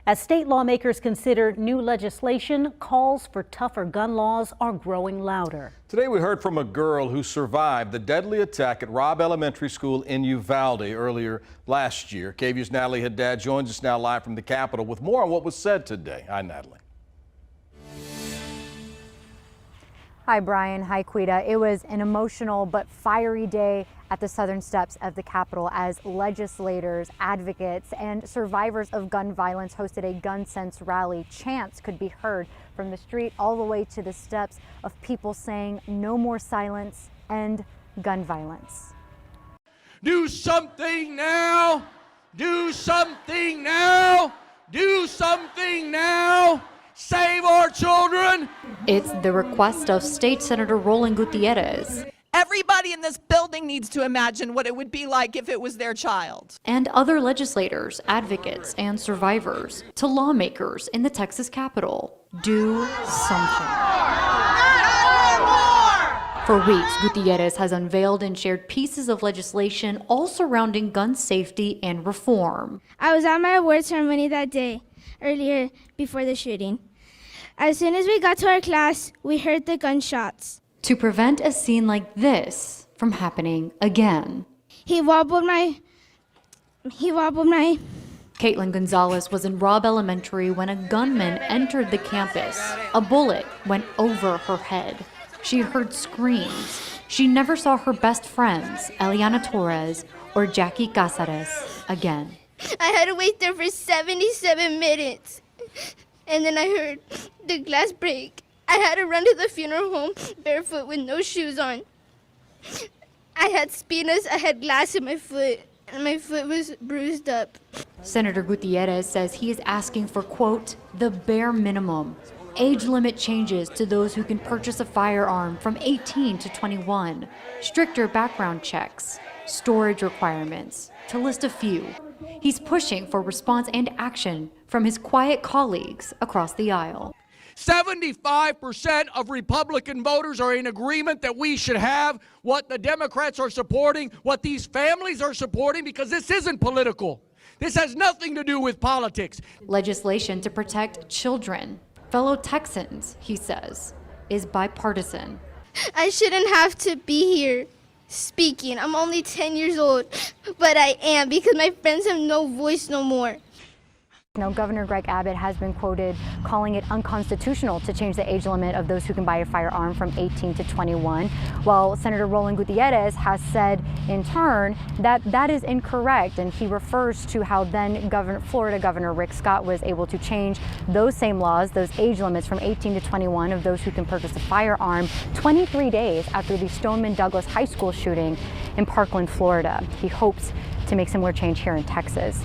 As state lawmakers consider new legislation, calls for tougher gun laws are growing louder. Today we heard from a girl who survived the deadly attack at Robb Elementary School in Uvalde earlier last year. KVU's Natalie Haddad joins us now live from the Capitol with more on what was said today. Hi, Natalie. Hi, Brian. Hi, Quita. It was an emotional but fiery day at the southern steps of the Capitol as legislators, advocates, and survivors of gun violence hosted a gun sense rally. Chants could be heard from the street all the way to the steps of people saying no more silence and gun violence. Do something now! Do something now! Do something now! Save our children! It's the request of State Senator Roland Gutierrez. Everybody in this building needs to imagine what it would be like if it was their child. And other legislators, advocates, and survivors to lawmakers in the Texas Capitol. Do something. For weeks, Gutierrez has unveiled and shared pieces of legislation all surrounding gun safety and reform. I was at my award ceremony that day, earlier before the shooting. As soon as we got to our class, we heard the gunshots. To prevent a scene like this from happening again. He wobbled my... Caitlin Gonzalez was in Robb Elementary when a gunman entered the campus. A bullet went over her head. She heard screams. She never saw her best friends, Eliana Torres or Jackie Cazares, again. I had to wait there for 77 minutes. And then I heard the glass break. I had to run to the funeral home barefoot with no shoes on. I had spinas, I had glass in my foot, and my foot was bruised up. Senator Gutierrez says he is asking for, quote, the bare minimum. Age limit changes to those who can purchase a firearm from 18 to 21. Stricter background checks, storage requirements, to list a few. He's pushing for response and action from his quiet colleagues across the aisle. 75% of Republican voters are in agreement that we should have what the Democrats are supporting, what these families are supporting, because this isn't political. This has nothing to do with politics. Legislation to protect children, fellow Texans, he says, is bipartisan. I shouldn't have to be here speaking. I'm only 10 years old, but I am because my friends have no voice no more. Now, Governor Greg Abbott has been quoted calling it unconstitutional to change the age limit of those who can buy a firearm from 18 to 21, while Senator Roland Gutierrez has said in turn that that is incorrect, and he refers to how then Florida Governor Rick Scott was able to change those same laws, those age limits from 18 to 21 of those who can purchase a firearm 23 days after the Stoneman Douglas High School shooting in Parkland, Florida. He hopes to make similar change here in Texas.